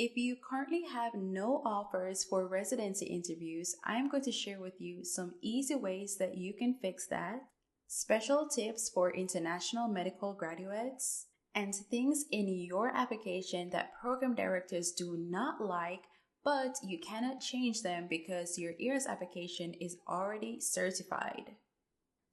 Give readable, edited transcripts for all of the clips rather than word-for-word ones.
If you currently have no offers for residency interviews, I'm going to share with you some easy ways that you can fix that, special tips for international medical graduates, and things in your application that program directors do not like, but you cannot change them because your EARS application is already certified.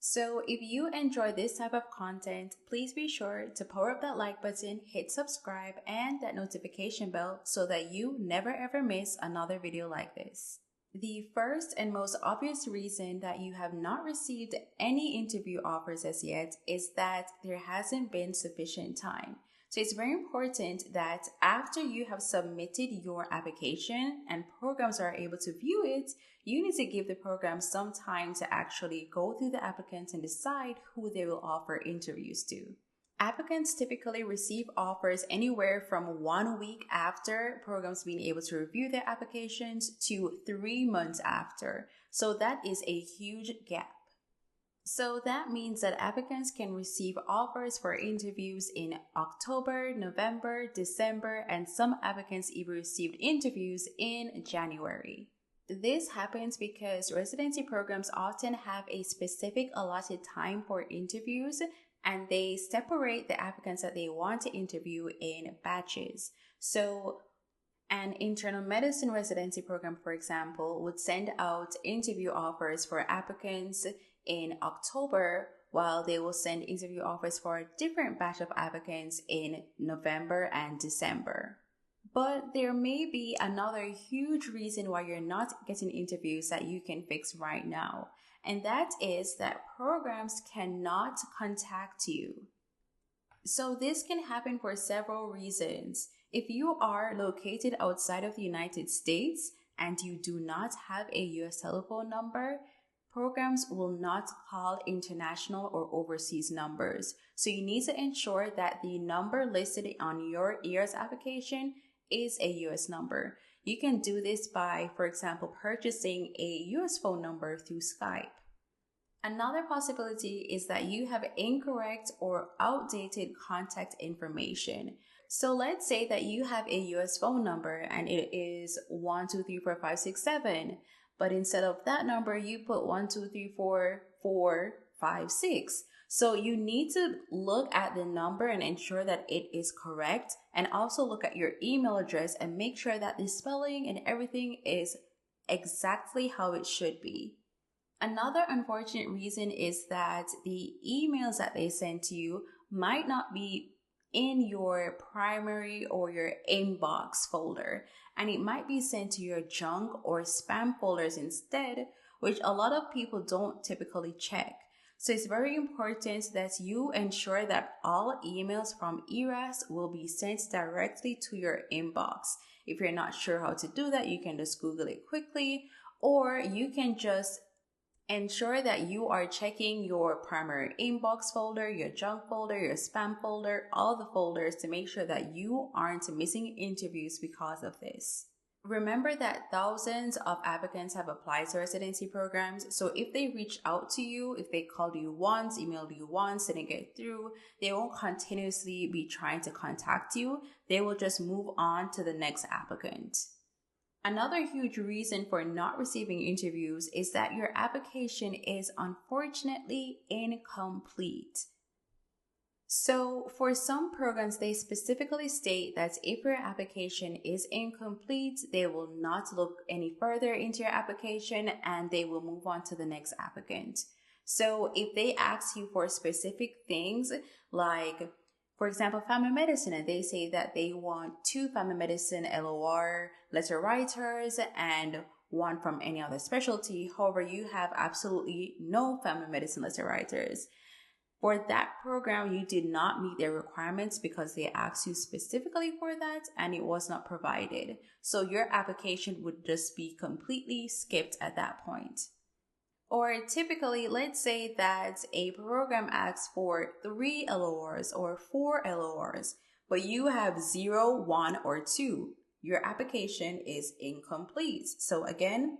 So if you enjoy this type of content, please be sure to power up that like button, hit subscribe, and that notification bell so that you never ever miss another video like this. The first and most obvious reason that you have not received any interview offers as yet is that there hasn't been sufficient time. So it's very important that after you have submitted your application and programs are able to view it, you need to give the program some time to actually go through the applicants and decide who they will offer interviews to. Applicants typically receive offers anywhere from 1 week after programs being able to review their applications to 3 months after. So that is a huge gap. So that means that applicants can receive offers for interviews in October, November, December, and some applicants even received interviews in January. This happens because residency programs often have a specific allotted time for interviews, and they separate the applicants that they want to interview in batches. So an internal medicine residency program, for example, would send out interview offers for applicants in October, while they will send interview offers for a different batch of applicants in November and December. But there may be another huge reason why you're not getting interviews that you can fix right now, and that is that programs cannot contact you. So this can happen for several reasons. If you are located outside of the United States and you do not have a US telephone number, programs will not call international or overseas numbers. So you need to ensure that the number listed on your EARS application is a US number. You can do this by, for example, purchasing a US phone number through Skype. Another possibility is that you have incorrect or outdated contact information. So let's say that you have a US phone number and it is 1234567. But instead of that number, you put 1234456. So you need to look at the number and ensure that it is correct, and also look at your email address and make sure that the spelling and everything is exactly how it should be. Another unfortunate reason is that the emails that they send to you might not be in your primary or your inbox folder, and it might be sent to your junk or spam folders instead, which a lot of people don't typically check. So it's very important that you ensure that all emails from ERAS will be sent directly to your inbox. If you're not sure how to do that, you can just Google it quickly, or you can just ensure that you are checking your primary inbox folder, your junk folder, your spam folder, all the folders to make sure that you aren't missing interviews because of this. Remember that thousands of applicants have applied to residency programs, so if they reach out to you, if they called you once, emailed you once, didn't get through, they won't continuously be trying to contact you. They will just move on to the next applicant. Another huge reason for not receiving interviews is that your application is unfortunately incomplete. So for some programs, they specifically state that if your application is incomplete, they will not look any further into your application and they will move on to the next applicant. So if they ask you for specific things like, for example, family medicine, and they say that they want 2 family medicine LOR letter writers and 1 from any other specialty. However, you have absolutely no family medicine letter writers. For that program, you did not meet their requirements because they asked you specifically for that and it was not provided. So your application would just be completely skipped at that point. Or typically, let's say that a program asks for 3 LORs or 4 LORs, but you have 0, 1, or 2. Your application is incomplete. So again,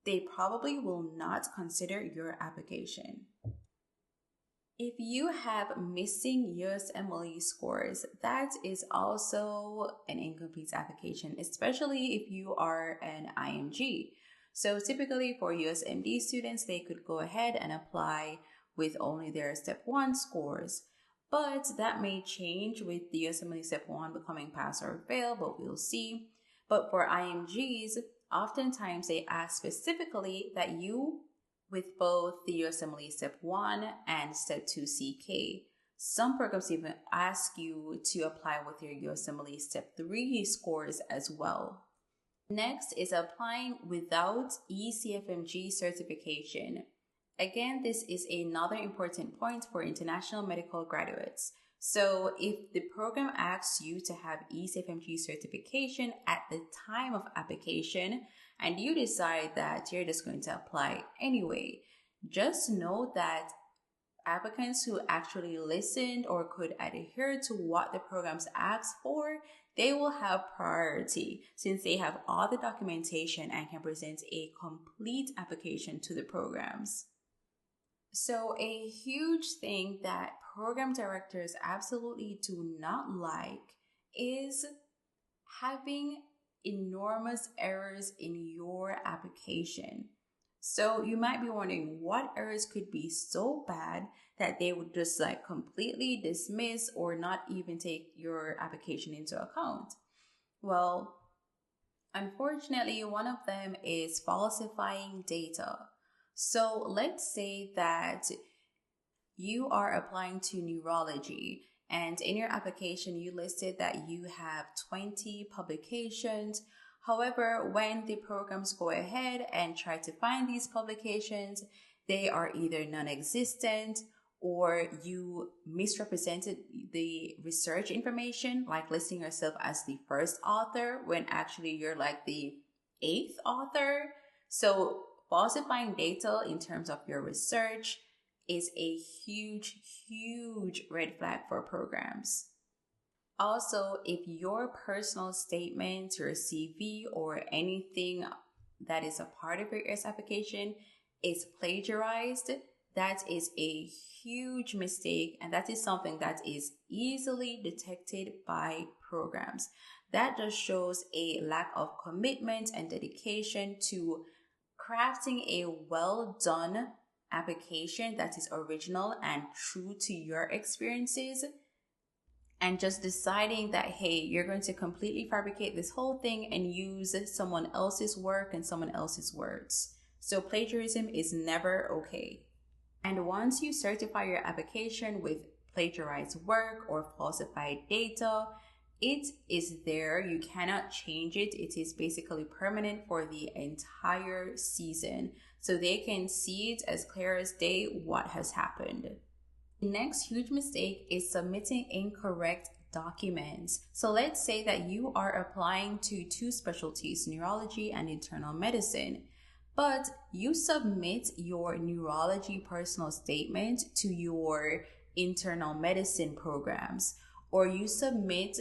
they probably will not consider your application. If you have missing USMLE scores, that is also an incomplete application, especially if you are an IMG. So typically for USMD students, they could go ahead and apply with only their Step 1 scores. But that may change with the USMLE Step 1 becoming pass or fail, but we'll see. But for IMGs, oftentimes they ask specifically that you with both the USMLE Step 1 and Step 2 CK. Some programs even ask you to apply with your USMLE Step 3 scores as well. Next is applying without ECFMG certification. Again, this is another important point for international medical graduates. So if the program asks you to have ECFMG certification at the time of application, and you decide that you're just going to apply anyway, just know that applicants who actually listened or could adhere to what the programs ask for, they will have priority since they have all the documentation and can present a complete application to the programs. So a huge thing that program directors absolutely do not like is having enormous errors in your application. So you might be wondering what errors could be so bad that they would just completely dismiss or not even take your application into account. Well, unfortunately, one of them is falsifying data. So let's say that you are applying to neurology and in your application you listed that you have 20 publications. However, when the programs go ahead and try to find these publications, they are either non-existent or you misrepresented the research information, like listing yourself as the first author when actually you're the 8th author. So falsifying data in terms of your research is a huge red flag for programs. Also, if your personal statement, your CV, or anything that is a part of your ES application is plagiarized, that is a huge mistake, and that is something that is easily detected by programs. That just shows a lack of commitment and dedication to crafting a well done application that is original and true to your experiences, and just deciding that, hey, you're going to completely fabricate this whole thing and use someone else's work and someone else's words. So plagiarism is never okay. And once you certify your application with plagiarized work or falsified data, it is there. You cannot change it. It is basically permanent for the entire season. So they can see it as clear as day what has happened. The next huge mistake is submitting incorrect documents. So let's say that you are applying to 2 specialties, neurology and internal medicine, but you submit your neurology personal statement to your internal medicine programs, or you submit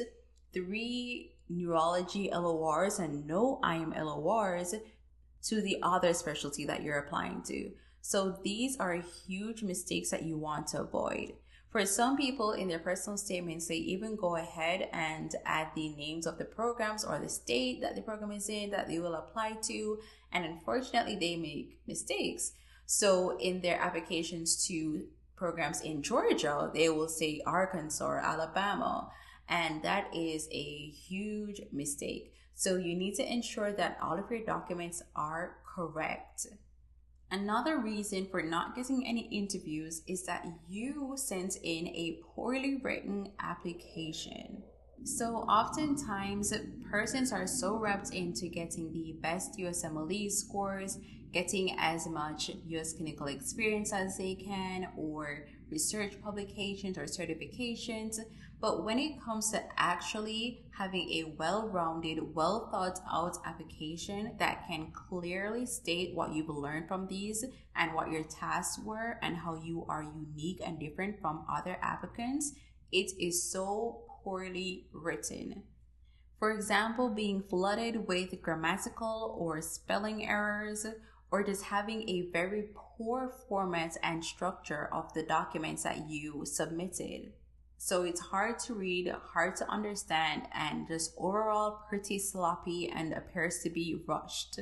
3 neurology LORs and no IM LORs to the other specialty that you're applying to. So these are huge mistakes that you want to avoid. For some people in their personal statements, they even go ahead and add the names of the programs or the state that the program is in that they will apply to. And unfortunately, they make mistakes. So in their applications to programs in Georgia, they will say Arkansas or Alabama. And that is a huge mistake. So you need to ensure that all of your documents are correct. Another reason for not getting any interviews is that you sent in a poorly written application. So oftentimes persons are so wrapped into getting the best USMLE scores, getting as much US clinical experience as they can, or research publications or certifications. But when it comes to actually having a well-rounded, well-thought-out application that can clearly state what you've learned from these and what your tasks were and how you are unique and different from other applicants, it is so poorly written. For example, being flooded with grammatical or spelling errors, or just having a very poor format and structure of the documents that you submitted. So it's hard to read, hard to understand, and just overall pretty sloppy and appears to be rushed.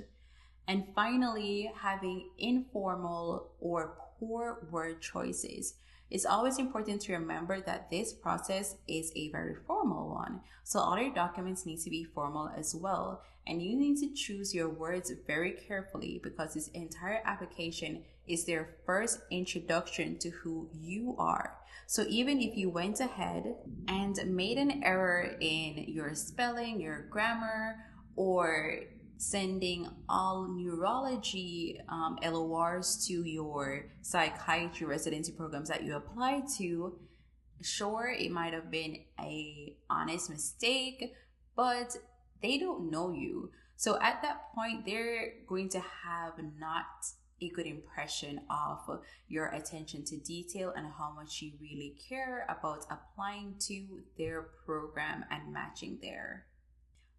And finally, having informal or poor word choices. It's always important to remember that this process is a very formal one. So all your documents need to be formal as well. And you need to choose your words very carefully because this entire application is their first introduction to who you are. So even if you went ahead and made an error in your spelling, your grammar, or sending all neurology LORs to your psychiatry residency programs that you applied to, sure, it might have been a honest mistake, but they don't know you. So at that point, they're going to have not a good impression of your attention to detail and how much you really care about applying to their program and matching there.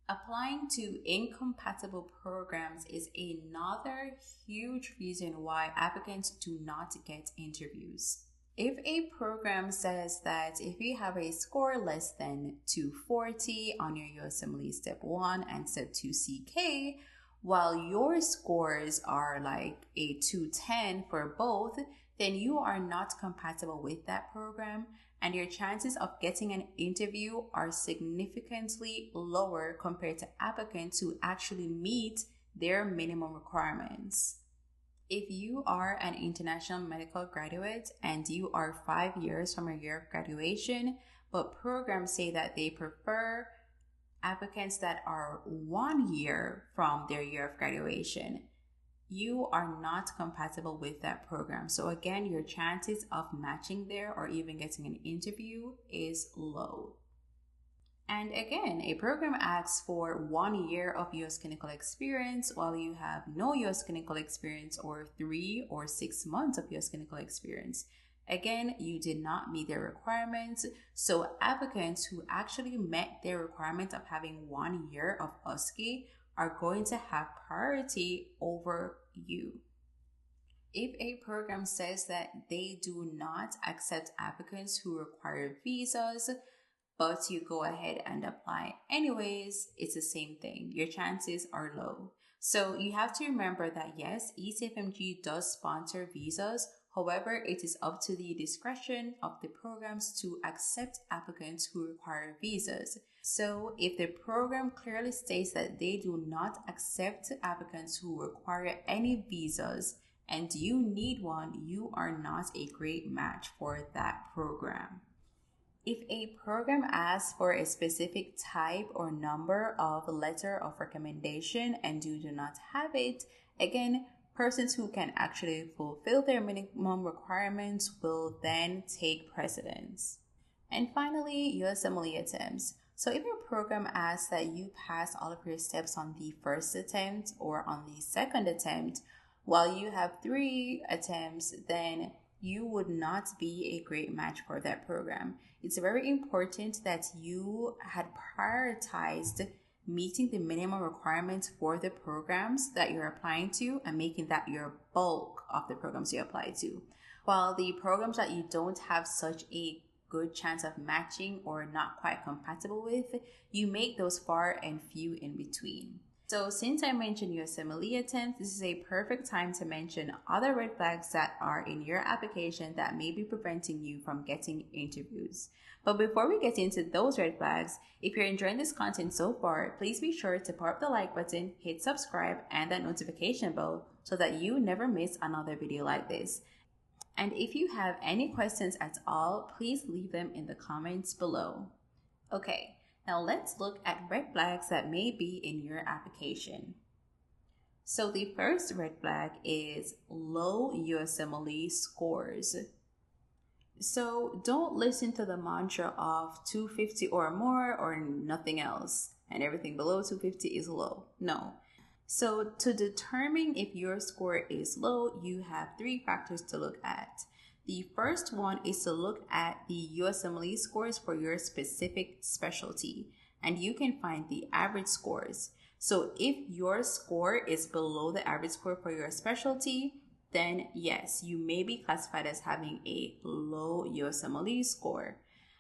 Applying to incompatible programs is another huge reason why applicants do not get interviews. If a program says that if you have a score less than 240 on your USMLE Step 1 and Step 2 CK, while your scores are like a 210 for both, then you are not compatible with that program, and your chances of getting an interview are significantly lower compared to applicants who actually meet their minimum requirements. If you are an international medical graduate and you are 5 years from your year of graduation, but programs say that they prefer applicants that are 1 year from their year of graduation, you are not compatible with that program. So again, your chances of matching there or even getting an interview is low. And again, a program asks for 1 year of US clinical experience while you have no US clinical experience or 3 or 6 months of US clinical experience. Again, you did not meet their requirements. So applicants who actually met their requirement of having 1 year of USCI are going to have priority over you. If a program says that they do not accept applicants who require visas, but you go ahead and apply anyways, it's the same thing. Your chances are low. So you have to remember that yes, ECFMG does sponsor visas. However, it is up to the discretion of the programs to accept applicants who require visas. So if the program clearly states that they do not accept applicants who require any visas and you need one, you are not a great match for that program. If a program asks for a specific type or number of letter of recommendation and you do not have it, again, persons who can actually fulfill their minimum requirements will then take precedence. And finally, USMLE attempts. So if your program asks that you pass all of your steps on the first attempt or on the second attempt, while you have 3 attempts, then you would not be a great match for that program. It's very important that you had prioritized meeting the minimum requirements for the programs that you're applying to and making that your bulk of the programs you apply to. While the programs that you don't have such a good chance of matching or not quite compatible with, you make those far and few in between. So since I mentioned USMLE attempts, this is a perfect time to mention other red flags that are in your application that may be preventing you from getting interviews. But before we get into those red flags, if you're enjoying this content so far, please be sure to pop the like button, hit subscribe, and that notification bell so that you never miss another video like this. And if you have any questions at all, please leave them in the comments below. Okay, now let's look at red flags that may be in your application. So the first red flag is low USMLE scores. So don't listen to the mantra of 250 or more or nothing else, and everything below 250 is low. No. So to determine if your score is low, you have 3 factors to look at. The first one is to look at the USMLE scores for your specific specialty, and you can find the average scores. So if your score is below the average score for your specialty, then yes, you may be classified as having a low USMLE score.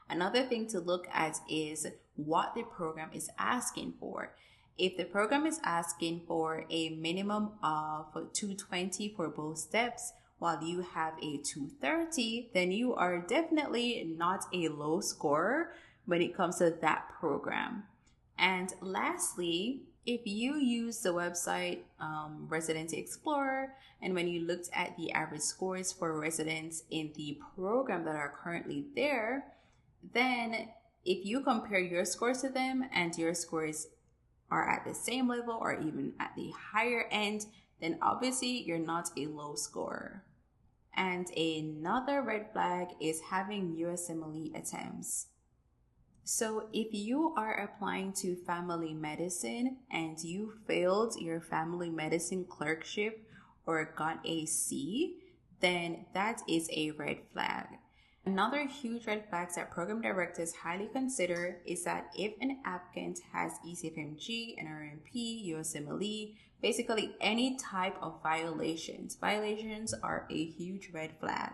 Another thing to look at is what the program is asking for. If the program is asking for a minimum of 220 for both steps, while you have a 230, then you are definitely not a low scorer when it comes to that program. And lastly, if you use the website Residency Explorer, and when you looked at the average scores for residents in the program that are currently there, then if you compare your scores to them and your scores are at the same level or even at the higher end, then obviously you're not a low scorer. And another red flag is having USMLE attempts. So if you are applying to family medicine and you failed your family medicine clerkship or got a C, then that is a red flag. Another huge red flag that program directors highly consider is that if an applicant has ECFMG, NRMP, USMLE, basically any type of violations are a huge red flag.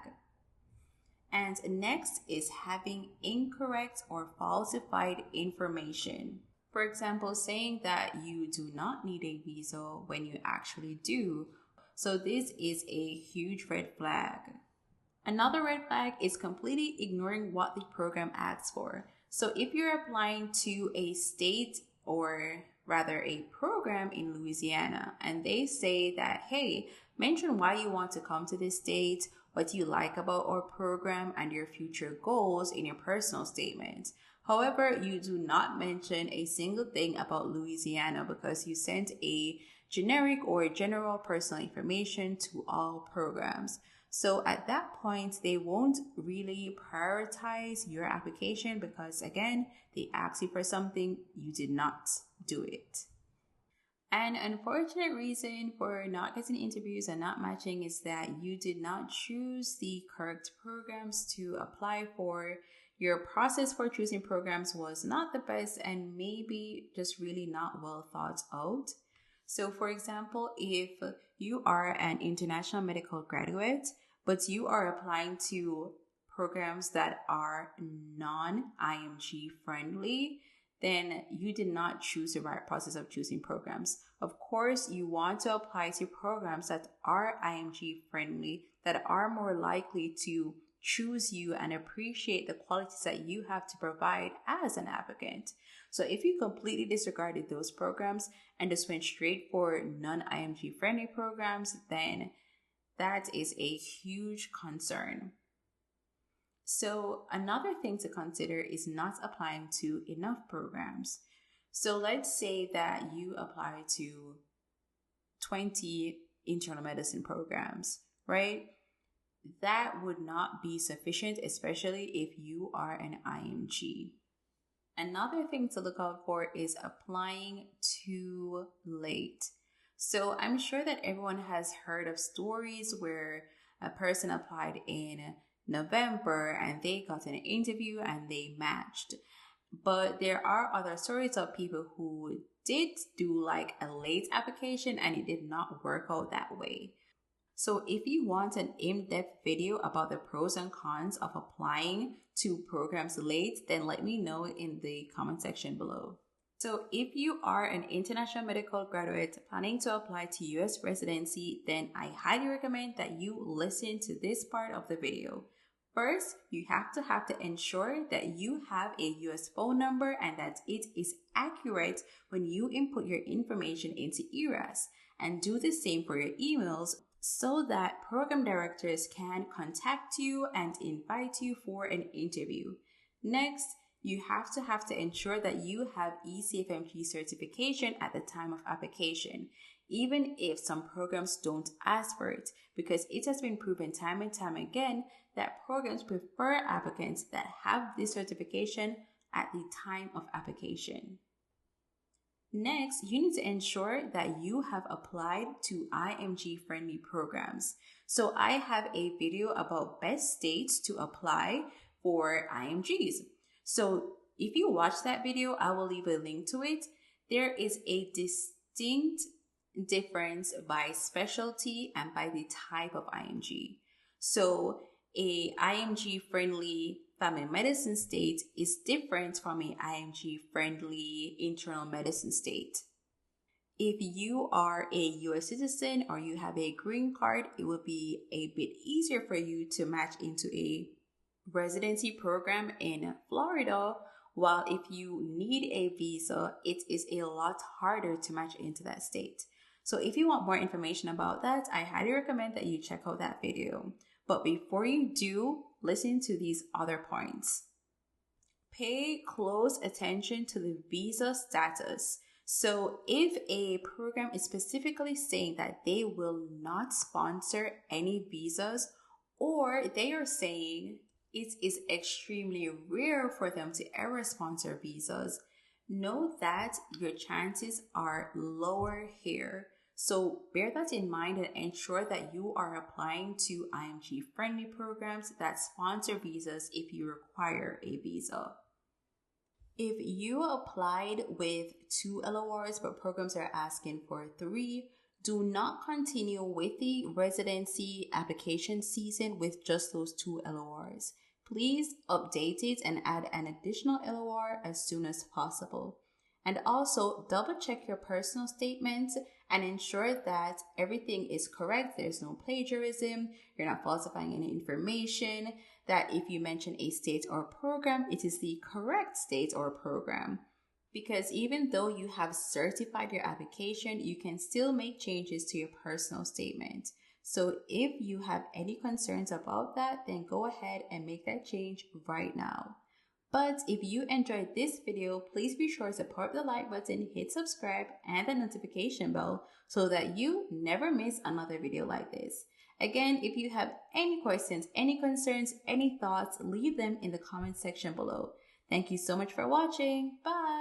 And next is having incorrect or falsified information. For example, saying that you do not need a visa when you actually do. So this is a huge red flag. Another red flag is completely ignoring what the program asks for. So if you're applying to a state or rather a program in Louisiana and they say that, hey, mention why you want to come to this state, what you like about our program, and your future goals in your personal statement. However, you do not mention a single thing about Louisiana because you sent a generic or general personal information to all programs. So at that point, they won't really prioritize your application because, again, they ask you for something, you did not do it. An unfortunate reason for not getting interviews and not matching is that you did not choose the correct programs to apply for. Your process for choosing programs was not the best and maybe just really not well thought out. So for example, if you are an international medical graduate, but you are applying to programs that are non-IMG friendly, then you did not choose the right process of choosing programs. Of course, you want to apply to programs that are IMG friendly, that are more likely to choose you and appreciate the qualities that you have to provide as an applicant. So if you completely disregarded those programs and just went straight for non-IMG friendly programs, then that is a huge concern. So another thing to consider is not applying to enough programs. So let's say that you apply to 20 internal medicine programs, right? That would not be sufficient, especially if you are an IMG. Another thing to look out for is applying too late. So I'm sure that everyone has heard of stories where a person applied in November and they got an interview and they matched. But there are other stories of people who did do like a late application and it did not work out that way. So if you want an in-depth video about the pros and cons of applying to programs late, then let me know in the comment section below. So if you are an international medical graduate planning to apply to US residency, then I highly recommend that you listen to this part of the video. First, you have to ensure that you have a US phone number and that it is accurate when you input your information into ERAS, and do the same for your emails so that program directors can contact you and invite you for an interview. Next, you have to ensure that you have ECFMG certification at the time of application, even if some programs don't ask for it, because it has been proven time and time again that programs prefer applicants that have this certification at the time of application. Next, you need to ensure that you have applied to IMG-friendly programs. So I have a video about best states to apply for IMGs. So if you watch that video, I will leave a link to it. There is a distinct difference by specialty and by the type of IMG. So a IMG friendly family medicine state is different from a IMG friendly internal medicine state. If you are a US citizen or you have a green card, it will be a bit easier for you to match into a residency program in Florida, while if you need a visa, it is a lot harder to match into that state. So if you want more information about that, I highly recommend that you check out that video. But before you do, listen to these other points. Pay close attention to the visa status. So if a program is specifically saying that they will not sponsor any visas, or they are saying it is extremely rare for them to ever sponsor visas, know that your chances are lower here. So bear that in mind and ensure that you are applying to IMG friendly programs that sponsor visas if you require a visa. If you applied with 2 LORs but programs are asking for 3, do not continue with the residency application season with just those 2 LORs. Please update it and add an additional LOR as soon as possible. And also double check your personal statements and ensure that everything is correct. There's no plagiarism, you're not falsifying any information, that if you mention a state or program, it is the correct state or program. Because even though you have certified your application, you can still make changes to your personal statement. So if you have any concerns about that, then go ahead and make that change right now. But if you enjoyed this video, please be sure to support the like button, hit subscribe, and the notification bell so that you never miss another video like this. Again, if you have any questions, any concerns, any thoughts, leave them in the comment section below. Thank you so much for watching. Bye!